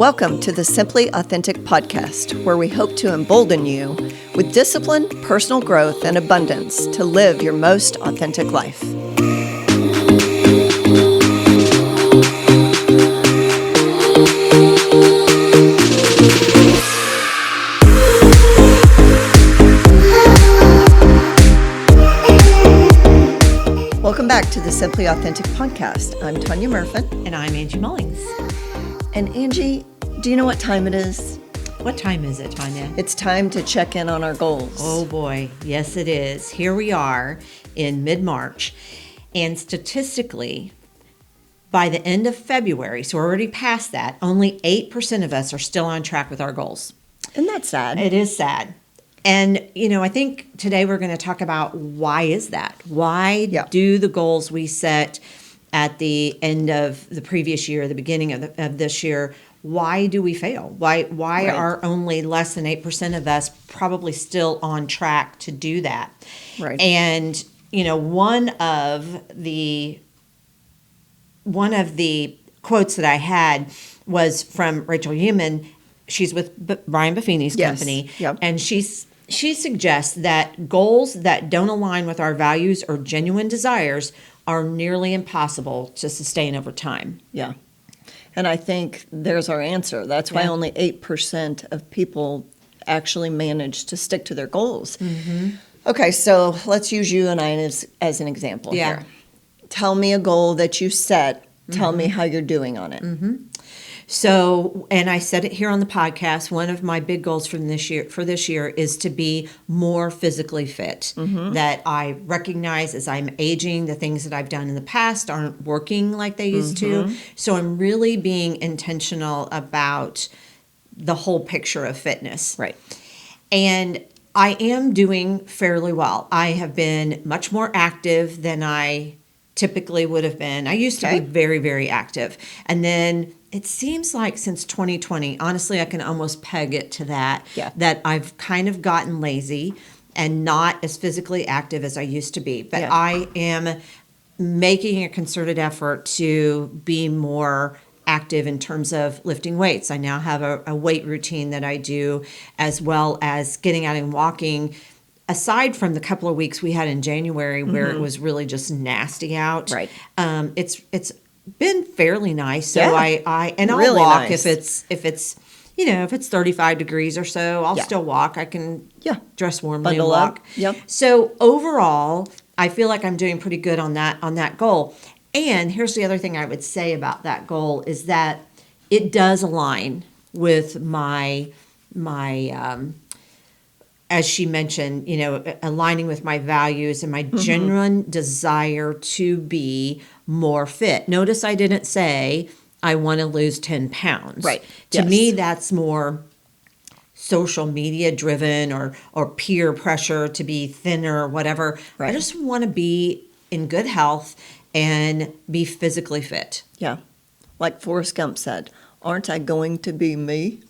Welcome to the Simply Authentic podcast, where we hope to embolden you with discipline, personal growth, and abundance to live your most authentic life. Welcome back to the Simply Authentic podcast. I'm Tanya Murfin. And I'm Angie Mullings. And Angie, do you know what time it is? What time is it, Tanya? It's time to check in on our goals. Oh boy, yes it is. Here we are in mid-March, and statistically, by the end of February, so we're already past that, only 8% of us are still on track with our goals. Isn't that sad? It is sad. And, I think today we're going to talk about why is that? Why do the goals we set at the end of the previous year, the beginning of this year, why do we fail? Why Right. are only less than 8% of us probably still on track to do that? Right. And, one of the quotes that I had was from Rachel Human. She's with Brian Buffini's company. Yep. And she suggests that goals that don't align with our values or genuine desires are nearly impossible to sustain over time. Yeah. And I think there's our answer. That's why only 8% of people actually manage to stick to their goals. Mm-hmm. Okay, so let's use you and I as an example here. Tell me a goal that you set. Tell me how you're doing on it. Mm-hmm. So, and I said it here on the podcast, one of my big goals for this year is to be more physically fit. Mm-hmm. That I recognize as I'm aging, the things that I've done in the past aren't working like they used to. So I'm really being intentional about the whole picture of fitness. Right. And I am doing fairly well. I have been much more active than I typically would have been. I used to be very, very active. And then it seems like since 2020, honestly, I can almost peg it to that, that I've kind of gotten lazy and not as physically active as I used to be. But I am making a concerted effort to be more active in terms of lifting weights. I now have a weight routine that I do, as well as getting out and walking. Aside from the couple of weeks we had in January where it was really just nasty out, right? It's been fairly nice. So I'll really walk nice. if it's 35 degrees or so. I'll still walk. I can dress warmly Bundle and walk. up. Yep. So overall, I feel like I'm doing pretty good on that goal. And here's the other thing I would say about that goal is that it does align with my as she mentioned, aligning with my values and my genuine desire to be more fit. Notice I didn't say I want to lose 10 pounds. Right. To me, that's more social media driven or peer pressure to be thinner or whatever. Right. I just want to be in good health and be physically fit. Yeah. Like Forrest Gump said, aren't I going to be me?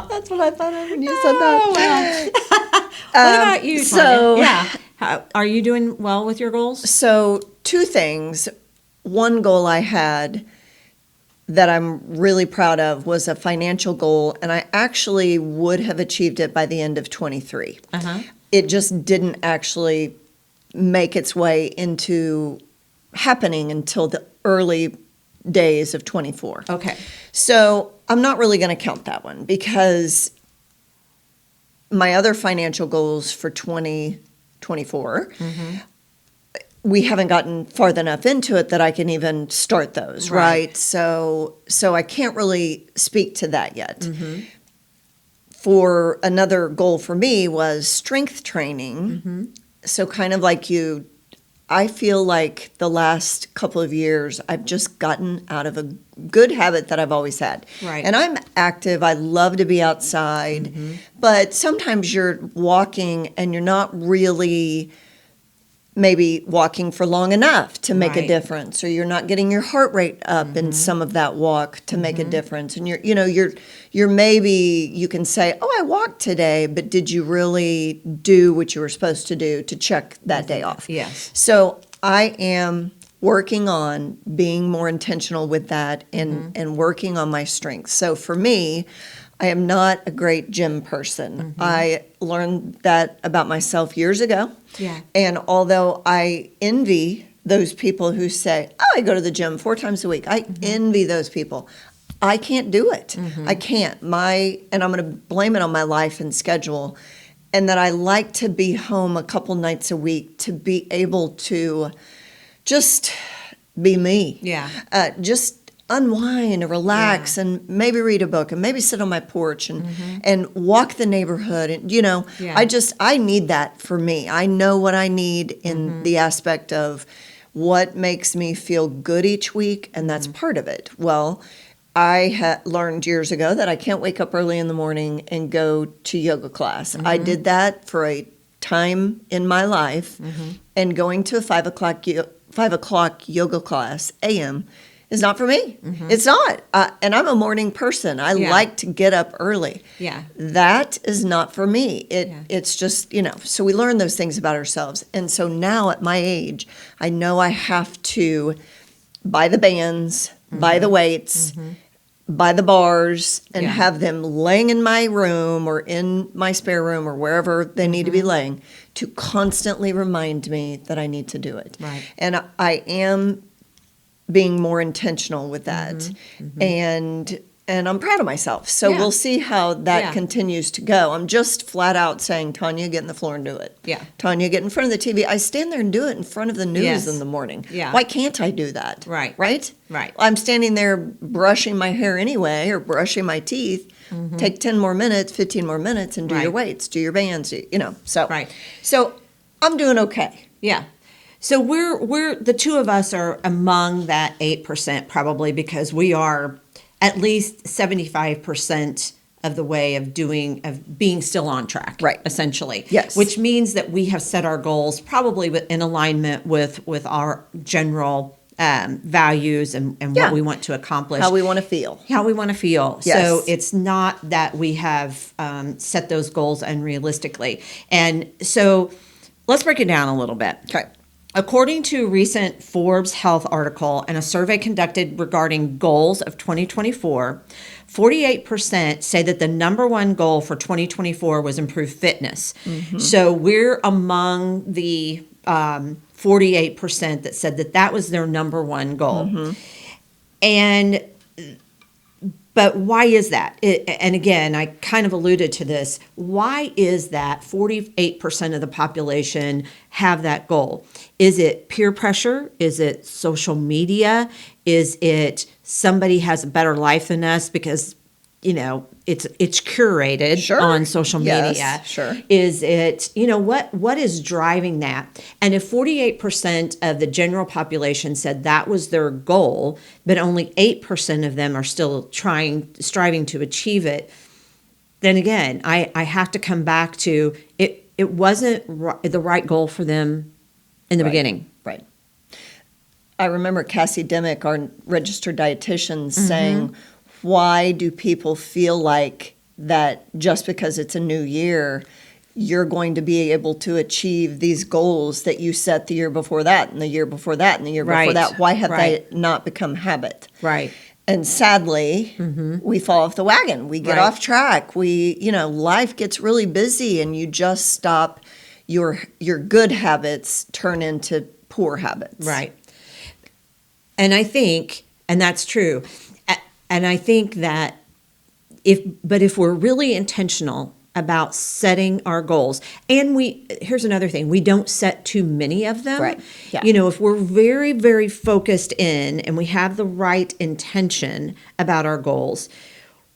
That's what I thought of when you said that. What about you, Tanya? So, are you doing well with your goals? So, two things. One goal I had that I'm really proud of was a financial goal, and I actually would have achieved it by the end of 23. It just didn't actually make its way into happening until the early days of 24. Okay. So I'm not really going to count that one because my other financial goals for 2024, we haven't gotten far enough into it that I can even start those, right? So I can't really speak to that yet. For another goal for me was strength training. So kind of like you, I feel like the last couple of years, I've just gotten out of a good habit that I've always had. Right. And I'm active. I love to be outside. But sometimes you're walking and you're not really maybe walking for long enough to make a difference, or you're not getting your heart rate up in some of that walk to make a difference. And you're maybe, you can say, oh, I walked today, but did you really do what you were supposed to do to check that day off? Yes. So I am working on being more intentional with that and working on my strengths. So for me, I am not a great gym person. I learned that about myself years ago. Yeah. And although I envy those people who say, oh, I go to the gym 4 times a week, I envy those people. I can't do it. I can't. And I'm going to blame it on my life and schedule. And that I like to be home a couple nights a week to be able to just be me. Yeah. Just unwind and relax and maybe read a book and maybe sit on my porch and walk the neighborhood. And, Yeah. I need that for me. I know what I need in the aspect of what makes me feel good each week, and that's part of it. Well, I learned years ago that I can't wake up early in the morning and go to yoga class. I did that for a time in my life, and going to a 5 o'clock yoga class a.m. is not for me. It's not. And I'm a morning person. I like to get up early. Yeah. That is not for me. It's just, so we learn those things about ourselves. And so now at my age, I know I have to buy the bands, buy the weights, buy the bars, and have them laying in my room or in my spare room or wherever they need to be laying to constantly remind me that I need to do it. Right. And I am being more intentional with that. And I'm proud of myself. So Yeah. we'll see how that Yeah. continues to go. I'm just flat out saying, Tanya, get in the floor and do it. Yeah. Tanya, get in front of the TV. I stand there and do it in front of the news Yes. in the morning. Yeah. Why can't I do that? Right. Right? Right. I'm standing there brushing my hair anyway or brushing my teeth. Take 10 more minutes, 15 more minutes and do your Right. weights, do your bands, so. Right. So I'm doing okay. Yeah. So we're the two of us are among that 8% probably, because we are at least 75% of the way of being still on track. Right. Essentially. Yes. Which means that we have set our goals probably in alignment with our general values and Yeah. what we want to accomplish. How we want to feel. How we want to feel. Yes. So it's not that we have set those goals unrealistically. And so let's break it down a little bit. Okay. According to a recent Forbes Health article and a survey conducted regarding goals of 2024, 48% say that the number one goal for 2024 was improved fitness. So we're among the 48% that said that was their number one goal. But why is that? And again, I kind of alluded to this. Why is that 48% of the population have that goal? Is it peer pressure? Is it social media? Is it somebody has a better life than us because, it's curated Sure. on social media? Yes, sure. Is it, what is driving that? And if 48% of the general population said that was their goal, but only 8% of them are still striving to achieve it, then again, I have to come back to it wasn't the right goal for them in the beginning. Right. I remember Cassie Dimick, our registered dietitian, saying, why do people feel like that just because it's a new year, you're going to be able to achieve these goals that you set the year before that and the year before that and the year before Right. that? Why have Right. they not become habit? Right. And sadly, we fall off the wagon. We get Right. off track. Life gets really busy and you just stop. Your good habits turn into poor habits. Right. And I think, and that's true. And I think that if we're really intentional about setting our goals, and here's another thing, we don't set too many of them. Right. Yeah. If we're very, very focused in and we have the right intention about our goals,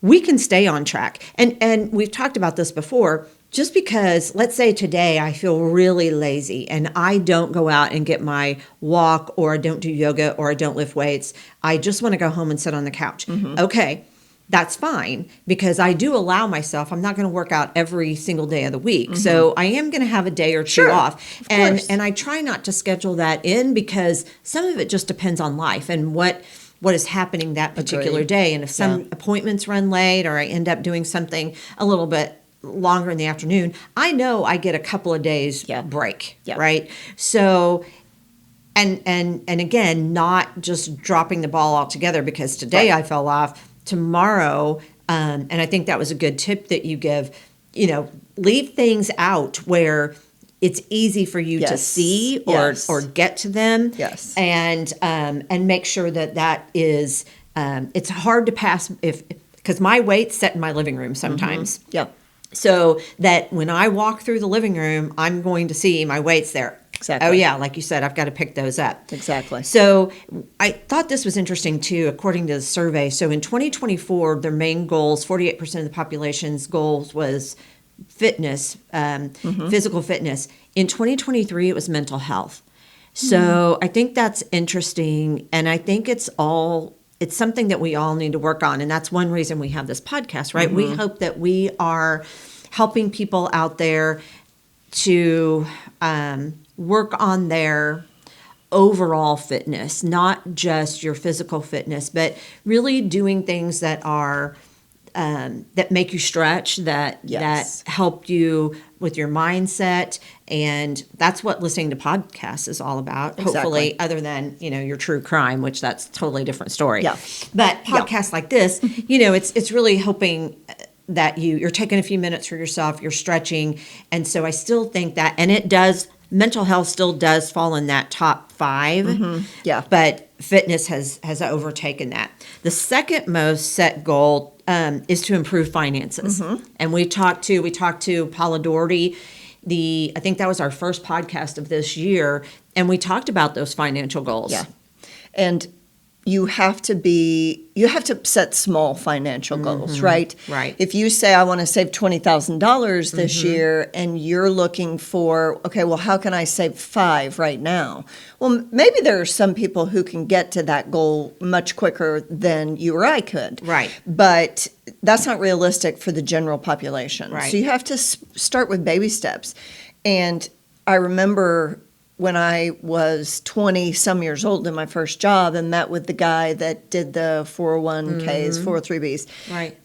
we can stay on track. And we've talked about this before. Just because, let's say today I feel really lazy and I don't go out and get my walk, or I don't do yoga, or I don't lift weights, I just want to go home and sit on the couch. Okay, that's fine, because I do allow myself, I'm not going to work out every single day of the week. So I am going to have a day or two Sure, off. of And course. I try not to schedule that in, because some of it just depends on life and what is happening that particular Agreed. day. And if some Yeah. appointments run late, or I end up doing something a little bit longer in the afternoon, I know I get a couple of days Yeah. break, Yeah. right? So And again, not just dropping the ball altogether because today I fell off. Tomorrow, and I think that was a good tip that you give. Leave things out where it's easy for you to see or get to them. Yes. And make sure that is. It's hard to pass because my weight's set in my living room sometimes. Yeah. So that when I walk through the living room, I'm going to see my weights there. Exactly. Oh, yeah. Like you said, I've got to pick those up. Exactly. So I thought this was interesting, too, according to the survey. So in 2024, their main goals, 48% of the population's goals was fitness, physical fitness. In 2023, it was mental health. So I think that's interesting. And I think it's something that we all need to work on. And that's one reason we have this podcast, right? We hope that we are helping people out there to work on their overall fitness, not just your physical fitness, but really doing things that are that make you stretch, that help you with your mindset. And that's what listening to podcasts is all about. Exactly. Hopefully, other than, your true crime, which that's a totally different story. Yeah. But podcasts like this, it's really hoping that you're taking a few minutes for yourself, you're stretching. And so I still think that, and mental health still does fall in that top 5. Yeah. But fitness has overtaken that. The second most set goal is to improve finances. And we talked to Paula Doherty. I think that was our first podcast of this year, and we talked about those financial goals. Yeah. And you have to set small financial goals, right? Right. If you say, I want to save $20,000 this year, and you're looking for, okay, well, how can I save 5 right now? Well, maybe there are some people who can get to that goal much quicker than you or I could. Right. But that's not realistic for the general population. Right. So you have to start with baby steps. And I remember when I was 20 some years old in my first job and met with the guy that did the 401ks, 403bs. Right.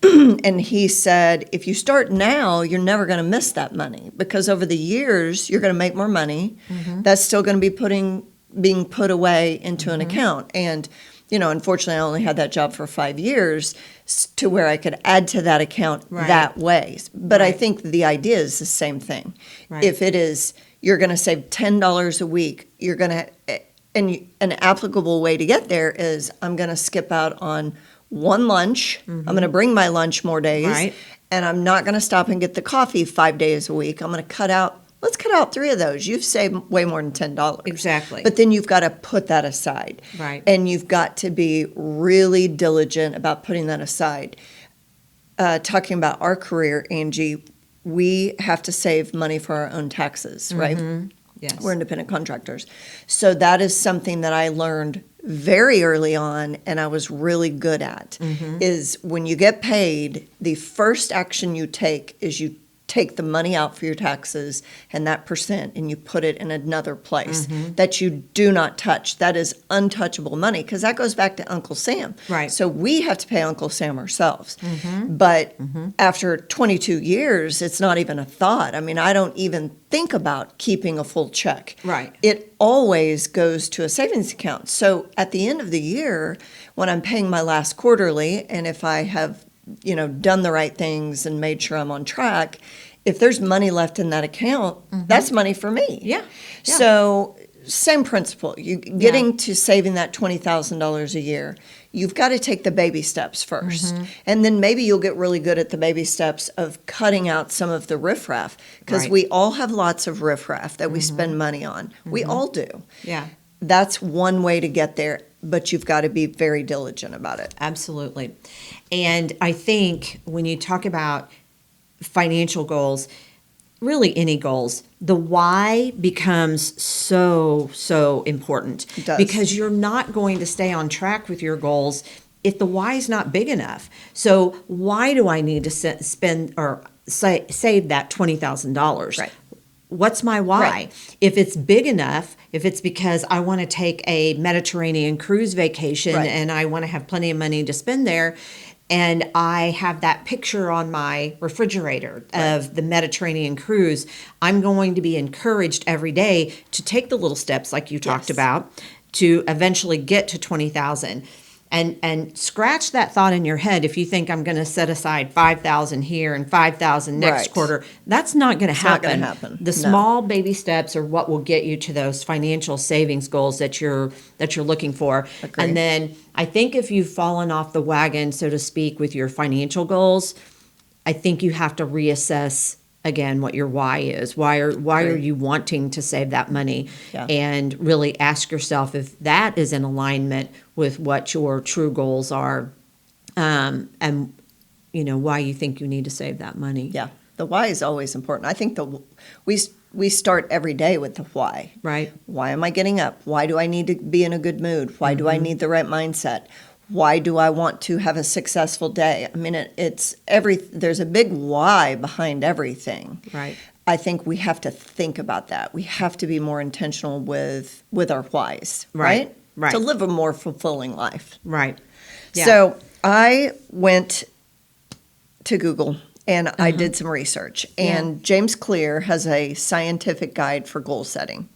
And he said, if you start now, you're never going to miss that money because over the years, you're going to make more money. That's still going to be being put away into an account. And, unfortunately, I only had that job for 5 years to where I could add to that account that way. But I think the idea is the same thing. Right. If it is, you're going to save $10 a week. You're going to, and an applicable way to get there is I'm going to skip out on one lunch. I'm going to bring my lunch more days. Right. And I'm not going to stop and get the coffee 5 days a week. I'm going to let's cut out 3 of those. You've saved way more than $10. Exactly. But then you've got to put that aside. Right. And you've got to be really diligent about putting that aside. Talking about our career, Angie, we have to save money for our own taxes, right? Yes. We're independent contractors. So that is something that I learned very early on and I was really good at, is when you get paid, the first action you take is you take the money out for your taxes and that percent and you put it in another place that you do not touch. That is untouchable money because that goes back to Uncle Sam. Right. So we have to pay Uncle Sam ourselves. But after 22 years, it's not even a thought. I mean, I don't even think about keeping a full check. Right. It always goes to a savings account. So at the end of the year, when I'm paying my last quarterly, and if I have done the right things and made sure I'm on track, if there's money left in that account, that's money for me. Yeah. So same principle. You getting to saving that $20,000 a year, you've got to take the baby steps first. And then maybe you'll get really good at the baby steps of cutting out some of the riffraff because we all have lots of riffraff that we spend money on. We all do. Yeah. That's one way to get there, but you've got to be very diligent about it. Absolutely. And I think when you talk about financial goals, really any goals, the why becomes so important. It does. Because you're not going to stay on track with your goals if the why is not big enough. So why do I need to spend or save that $20,000? Right. What's my why? Right. If it's big enough, if it's because I want to take a Mediterranean cruise vacation and I want to have plenty of money to spend there, and I have that picture on my refrigerator of the Mediterranean cruise, I'm going to be encouraged every day to take the little steps like you talked Yes. about to eventually get to 20,000. And scratch that thought in your head if you think I'm going to set aside 5,000 here and 5,000 next Right. quarter. That's not going to not happen. gonna happen. The No. small baby steps are what will get you to those financial savings goals that you're looking for. Agree. And then I think if you've fallen off the wagon, so to speak, with your financial goals, I think you have to reassess again what your why is. Why are Agree. you wanting to save that money? Yeah. And really ask yourself if that is in alignment with what your true goals are, and why you think you need to save that money. Yeah, the why is always important. I think we start every day with the why. Right. Why am I getting up? Why do I need to be in a good mood? Why do I need the right mindset? Why do I want to have a successful day? I mean, there's a big why behind everything. Right. I think we have to think about that. We have to be more intentional with our whys, right? Right. To live a more fulfilling life. Right. Yeah. So I went to Google and I did some research. And James Clear has a scientific guide for goal setting.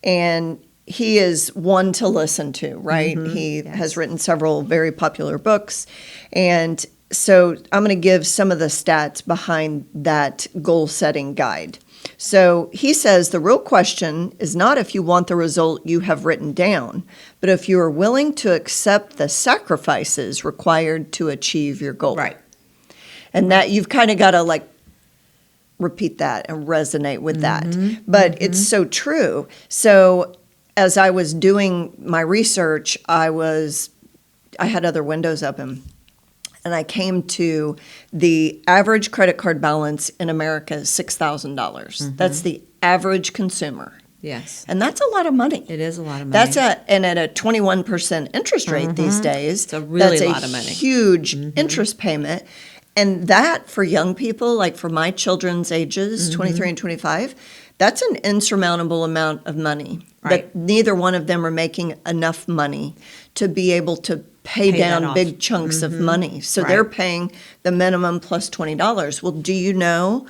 And he is one to listen to, right? He has written several very popular books. And so I'm going to give some of the stats behind that goal setting guide. So he says the real question is not if you want the result you have written down, but if you are willing to accept the sacrifices required to achieve your goal. Right. And that you've kind of got to repeat that and resonate with that. But it's so true. So as I was doing my research, I had other windows open. And I came to the average credit card balance in America is $6,000. That's the average consumer. Yes. And that's a lot of money. It is a lot of money. And at a 21% interest rate these days, It's a really that's lot of money. Huge interest payment. And that for young people, like for my children's ages, 23 and 25, that's an insurmountable amount of money. Right. That neither one of them are making enough money to be able to pay Pay that down off. big chunks of money. So Right. they're paying the minimum plus $20. Well, do you know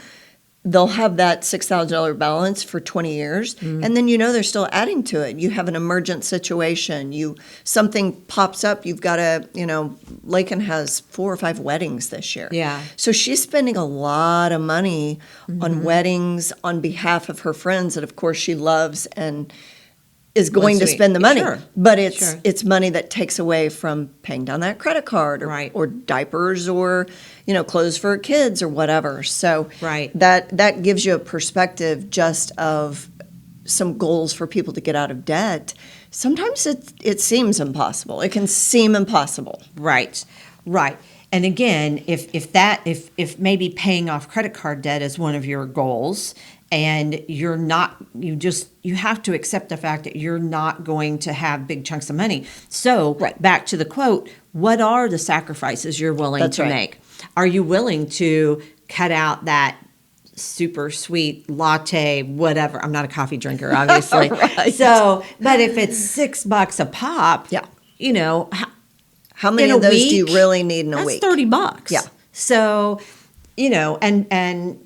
they'll have that $6,000 balance for 20 years, and then they're still adding to it. You have an emergent situation. Something pops up. You've got Lakin has 4 or 5 weddings this year. Yeah. So she's spending a lot of money on weddings on behalf of her friends that, of course, she loves and is going to Sweet. spend the money. Sure. But Sure. it's money that takes away from paying down that credit card Right. or diapers or clothes for kids or whatever. So Right. that gives you a perspective just of some goals for people to get out of debt. Sometimes it seems impossible. It can seem impossible. Right. Right. And again, if maybe paying off credit card debt is one of your goals, and you have to accept the fact that you're not going to have big chunks of money. So Right. back to the quote, what are the sacrifices you're willing That's to right. make? Are you willing to cut out that super sweet latte, whatever? I'm not a coffee drinker, obviously. Right. So, but if it's $6 a pop, Yeah. how How many of those do you really need in a that's week? $30. Yeah. So, and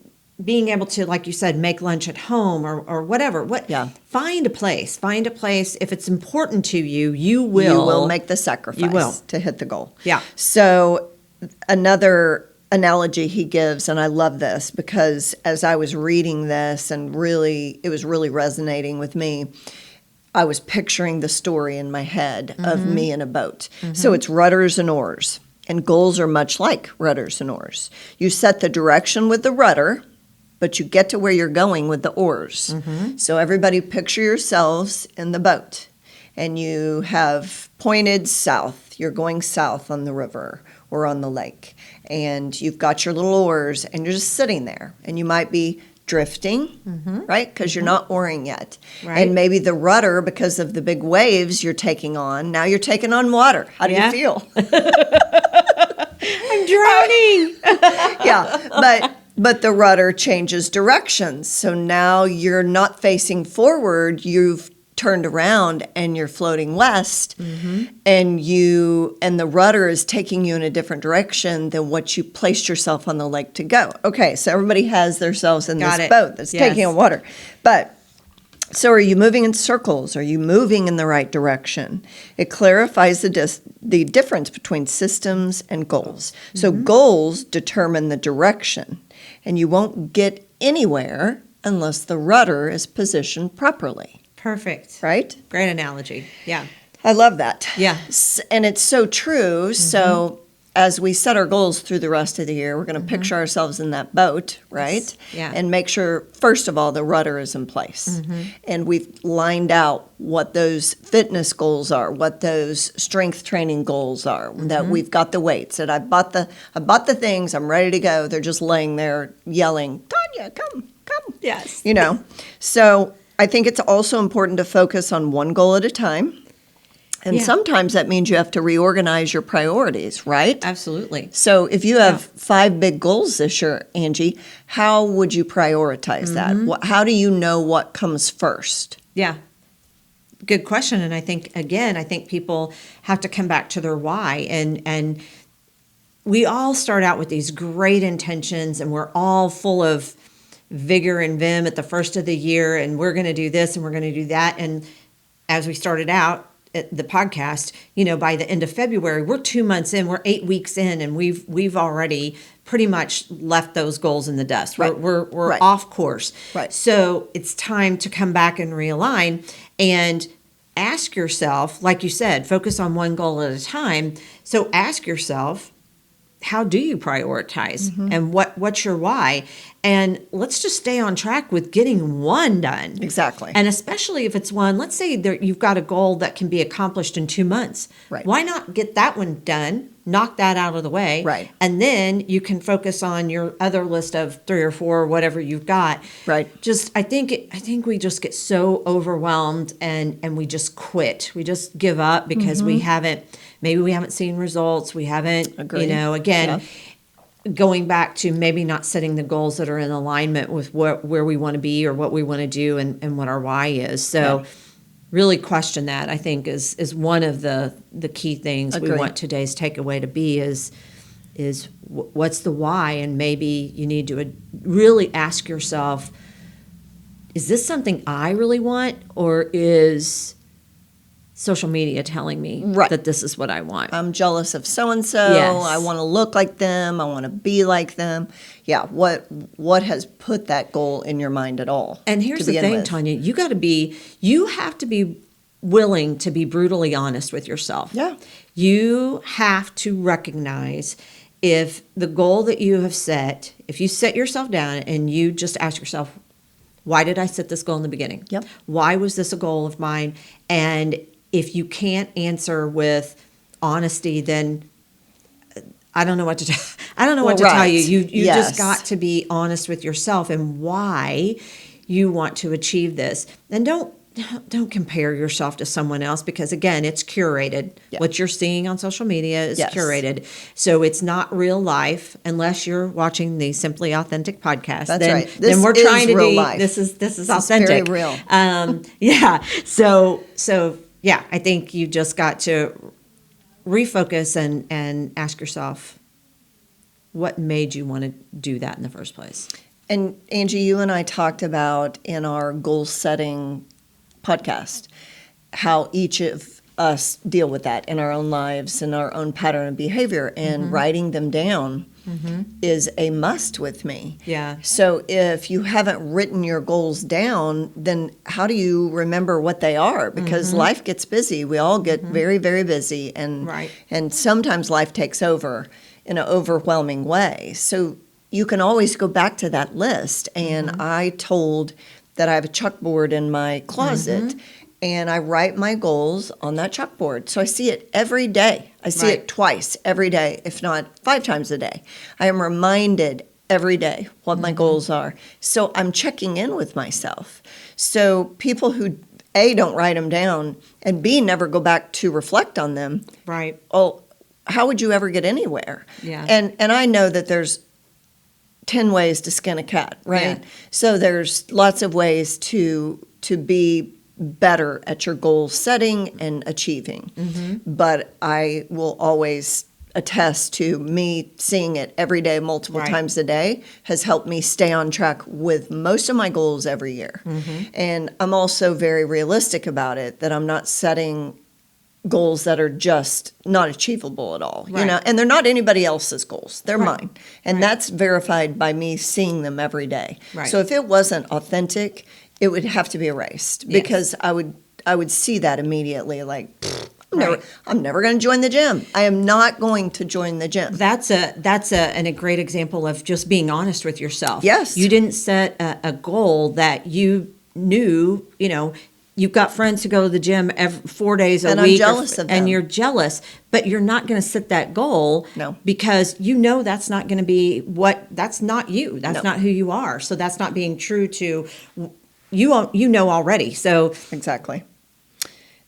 being able to, like you said, make lunch at home or whatever. Yeah. Find a place. If it's important to you, you will. You will make the sacrifice You will. to hit the goal. Yeah. So another analogy he gives, and I love this because as I was reading this and it was really resonating with me, I was picturing the story in my head of me in a boat. So it's rudders and oars, and goals are much like rudders and oars. You set the direction with the rudder, but you get to where you're going with the oars. So everybody picture yourselves in the boat, and you have pointed south. You're going south on the river or on the lake, and you've got your little oars, and you're just sitting there, and you might be drifting, right? Because you're not oaring yet. Right. And maybe the rudder, because of the big waves you're taking on, now you're taking on water. How do Yeah. you feel? I'm drowning. Yeah, but the rudder changes directions. So now you're not facing forward, you've turned around and you're floating west and the rudder is taking you in a different direction than what you placed yourself on the lake to go. Okay, so everybody has themselves in Got this it. boat that's Yes. taking on water. But so are you moving in circles? Are you moving in the right direction? It clarifies the difference between systems and goals. So goals determine the direction, and you won't get anywhere unless the rudder is positioned properly, Perfect. right? Great analogy. Yeah. I love that. Yeah. And it's so true. So as we set our goals through the rest of the year, we're going to picture ourselves in that boat, right? Yeah. And make sure, first of all, the rudder is in place. And we've lined out what those fitness goals are, what those strength training goals are, that we've got the weights, that I bought the things, I'm ready to go. They're just laying there yelling, Tanya, come. Yes. So I think it's also important to focus on one goal at a time. And Yeah. sometimes that means you have to reorganize your priorities, right? Absolutely. So if you have 5 big goals this year, Angie, how would you prioritize that? How do you know what comes first? Yeah. Good question. And I think, again, people have to come back to their why. And we all start out with these great intentions, and we're all full of vigor and vim at the first of the year, and we're going to do this and we're going to do that. And as we started out at the podcast, by the end of February, we're 2 months in, we're 8 weeks in, and we've already pretty much left those goals in the dust. Right. We're Right. off course. Right. So it's time to come back and realign and ask yourself, like you said, focus on one goal at a time. So ask yourself, how do you prioritize and what's your why? And let's just stay on track with getting one done. Exactly. And especially if it's one, let's say you've got a goal that can be accomplished in 2 months. Right. Why not get that one done, knock that out of the way? Right. And then you can focus on your other list of 3 or 4, whatever you've got. Right. I think we just get so overwhelmed and we just quit. We just give up because we haven't seen results. We haven't, Agreed. Again, going back to maybe not setting the goals that are in alignment with where we want to be or what we want to do and what our why is. So really question that, I think, is one of the key things we Agreed. want today's takeaway to be is what's the why? And maybe you need to really ask yourself, is this something I really want, or is social media telling me Right. that this is what I want? I'm jealous of so-and-so. Yes. I want to look like them. I want to be like them. Yeah, what has put that goal in your mind at all? And here's to the begin thing, with? Tanya, you have to be willing to be brutally honest with yourself. Yeah. You have to recognize if the goal that you have set, if you set yourself down and you just ask yourself, why did I set this goal in the beginning? Yep. Why was this a goal of mine? And if you can't answer with honesty, then I don't know what to I don't know what to tell right. you. You Yes. just got to be honest with yourself and why you want to achieve this. And don't compare yourself to someone else, because again, it's curated. Yeah. What you're seeing on social media is Yes. curated. So it's not real life unless you're watching the Simply Authentic podcast. That's then, right. Then This we're is trying to real be life. this is is authentic. very real. Yeah. So yeah, I think you just got to refocus and ask yourself, what made you want to do that in the first place? And Angie, you and I talked about in our goal setting podcast how each of us deal with that in our own lives and our own pattern of behavior, and writing them down is a must with me. Yeah. So if you haven't written your goals down, then how do you remember what they are? Because life gets busy. We all get very, very busy, and Right. and sometimes life takes over in an overwhelming way. So you can always go back to that list. And I told that I have a chalkboard in my closet, and I write my goals on that chalkboard. So I see it every day. I see Right. it twice every day, if not 5 times a day. I am reminded every day what my goals are. So I'm checking in with myself. So people who A, don't write them down, and B, never go back to reflect on them, Right. oh, how would you ever get anywhere? Yeah. And I know that there's 10 ways to skin a cat, right? Yeah. So there's lots of ways to be better at your goal setting and achieving. But I will always attest to me seeing it every day, multiple Right. times a day, has helped me stay on track with most of my goals every year. And I'm also very realistic about it, that I'm not setting goals that are just not achievable at all, Right. and they're not anybody else's goals. They're Right. mine. And Right. that's verified by me seeing them every day. Right. So if it wasn't authentic, it would have to be erased, Yes. because I would see that immediately, like, Right. I'm never going to join the gym. I am not going to join the gym. That's a great example of just being honest with yourself. Yes. You didn't set a goal that you knew, you've got friends who go to the gym 4 days a And I'm week. jealous of them. And you're jealous, but you're not going to set that goal. No. Because that's not going to be that's not you. That's No. not who you are. So that's not being true to you already. So Exactly.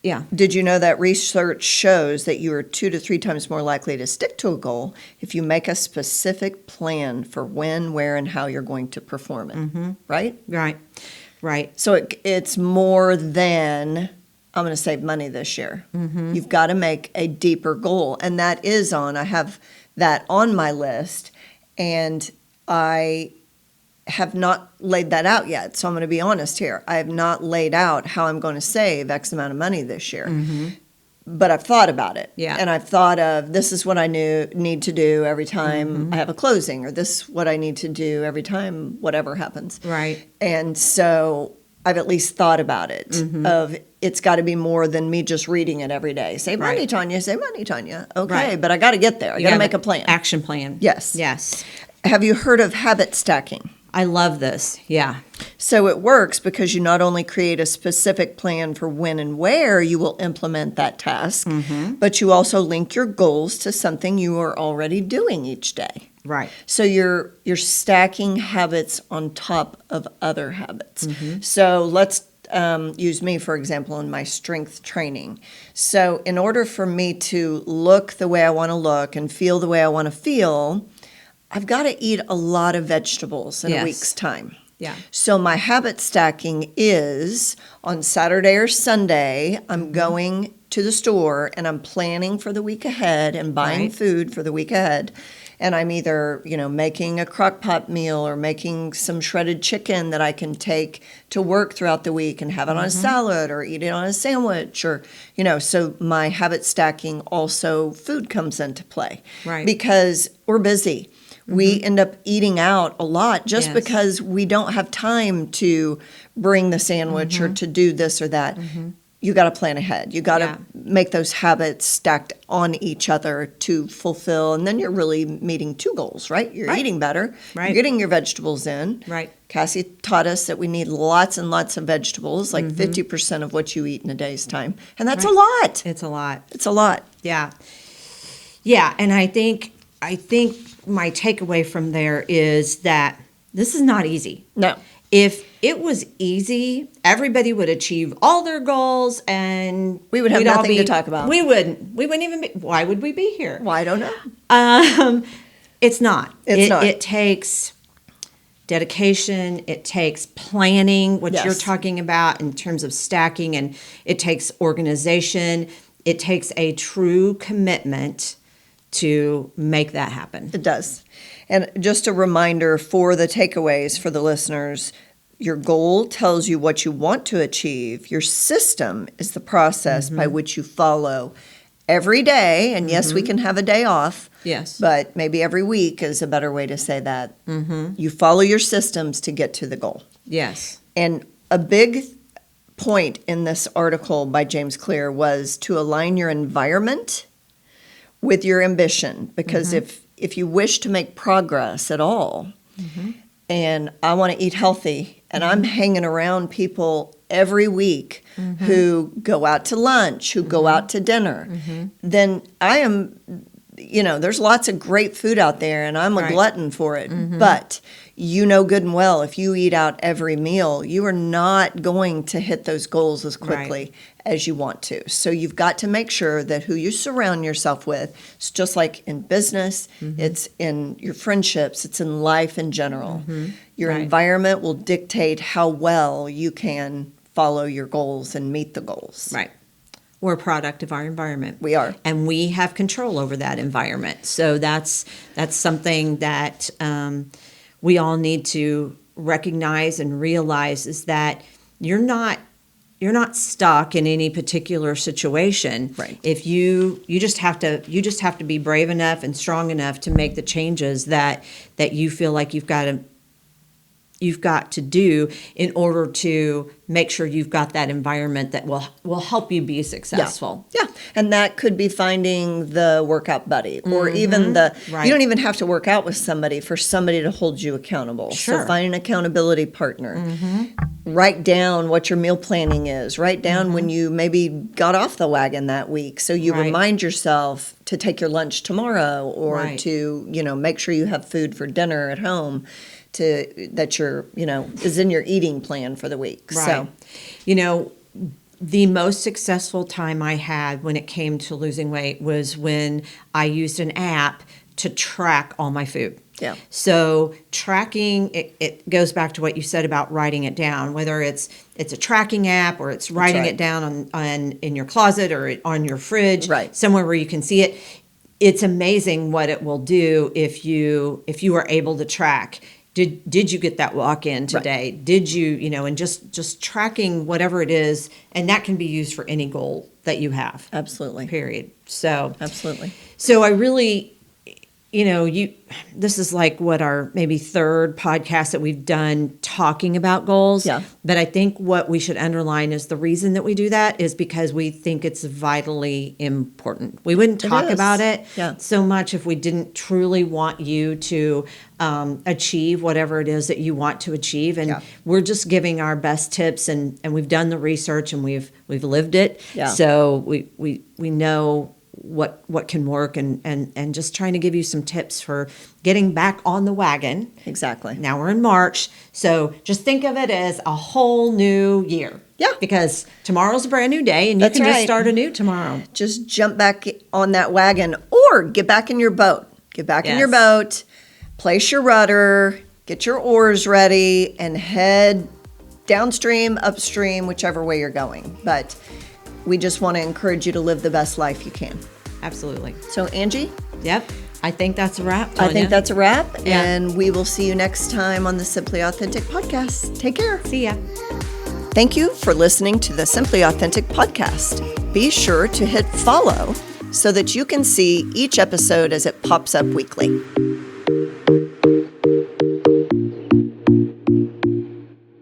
yeah. Did you know that research shows that you are 2 to 3 times more likely to stick to a goal if you make a specific plan for when, where, and how you're going to perform it? Right? Right. Right. So it's more than, I'm going to save money this year. You've got to make a deeper goal. And I have that on my list. And I have not laid that out yet. So I'm going to be honest here. I have not laid out how I'm going to save X amount of money this year. But I've thought about it. Yeah. And I've thought of, this is what I need to do every time I have a closing, or this is what I need to do every time whatever happens. Right. And so I've at least thought about it, of it's got to be more than me just reading it every day. Save money, Right. Tanya, save money, Tanya. Okay, Right. but I got to get there. I got to make a plan. Action plan. Yes. Yes. Have you heard of habit stacking? I love this. Yeah. So it works because you not only create a specific plan for when and where you will implement that task, but you also link your goals to something you are already doing each day. Right. So you're stacking habits on top of other habits. So let's use me, for example, in my strength training. So in order for me to look the way I want to look and feel the way I want to feel, I've got to eat a lot of vegetables in Yes. a week's time. Yeah. So my habit stacking is on Saturday or Sunday, I'm going to the store and I'm planning for the week ahead and buying Right. food for the week ahead. And I'm either, making a crock pot meal or making some shredded chicken that I can take to work throughout the week and have it on a salad or eat it on a sandwich, or, so my habit stacking, also food comes into play. Right. Because we're busy. We end up eating out a lot just Yes. because we don't have time to bring the sandwich or to do this or that. You got to plan ahead. You got to Yeah. make those habits stacked on each other to fulfill. And then you're really meeting 2 goals, right? You're Right. eating better. Right. You're getting your vegetables in. Right. Cassie taught us that we need lots and lots of vegetables, like 50% of what you eat in a day's time. And that's a lot. It's a lot. It's a lot. Yeah. Yeah. And I think my takeaway from there is that this is not easy. No. If it was easy, everybody would achieve all their goals and We would have we'd all nothing to talk about. We wouldn't. We wouldn't even be, why would we be here? Well, I don't know. It's not. It's not. It takes dedication. It takes planning, what Yes. you're talking about in terms of stacking, and it takes organization. It takes a true commitment to make that happen. It does. And just a reminder for the takeaways for the listeners, your goal tells you what you want to achieve. Your system is the process by which you follow every day. And yes, we can have a day off, Yes. but maybe every week is a better way to say that. You follow your systems to get to the goal. Yes. And a big point in this article by James Clear was to align your environment with your ambition. Because if you wish to make progress at all, and I want to eat healthy, and I'm hanging around people every week who go out to lunch, who go out to dinner, then I am, there's lots of great food out there, and I'm a Right. glutton for it. But you know good and well, if you eat out every meal, you are not going to hit those goals as quickly as you want to. So you've got to make sure that who you surround yourself with, it's just like in business, it's in your friendships, it's in life in general. Your Right. environment will dictate how well you can follow your goals and meet the goals. Right. We're a product of our environment. We are. And we have control over that environment. So that's something that we all need to recognize and realize, is that you're not stuck in any particular situation. Right. If you just have to be brave enough and strong enough to make the changes that you feel like you've got to do in order to make sure you've got that environment that will help you be successful. Yeah. And that could be finding the workout buddy, or even Right. you don't even have to work out with somebody for somebody to hold you accountable. Sure. So find an accountability partner. Write down what your meal planning is. Write down when you maybe got off the wagon that week, so you Right. remind yourself to take your lunch tomorrow, or Right. to, make sure you have food for dinner at home, that is in your eating plan for the week. Right. So the most successful time I had when it came to losing weight was when I used an app to track all my food. Yeah. So tracking, it goes back to what you said about writing it down, whether it's a tracking app or it's writing right. it down on in your closet or on your fridge, Right. somewhere where you can see it. It's amazing what it will do if you are able to track. Did you get that walk in today? Right. Did you, and just tracking whatever it is, and that can be used for any goal that you have. Absolutely. Period. So Absolutely. I really, this is like what our maybe third podcast that we've done talking about goals. Yeah. But I think what we should underline is the reason that we do that is because we think it's vitally important. We wouldn't talk is. about it Yeah. so much if we didn't truly want you to achieve whatever it is that you want to achieve. And Yeah. we're just giving our best tips, and we've done the research and we've lived it. Yeah. So we know what can work, and just trying to give you some tips for getting back on the wagon. Exactly. Now we're in March, so just think of it as a whole new year. Yeah. Because tomorrow's a brand new day, and you That's can just right. start anew tomorrow. Just jump back on that wagon, or get back in your boat. Get back in your Yes. boat, place your rudder, get your oars ready, and head downstream, upstream, whichever way you're going. But we just want to encourage you to live the best life you can. Absolutely. So, Angie, Yep. I think that's a wrap, I Tanya. think that's a wrap, Yeah. and we will see you next time on the Simply Authentic podcast. Take care. See ya. Thank you for listening to the Simply Authentic podcast. Be sure to hit follow so that you can see each episode as it pops up weekly.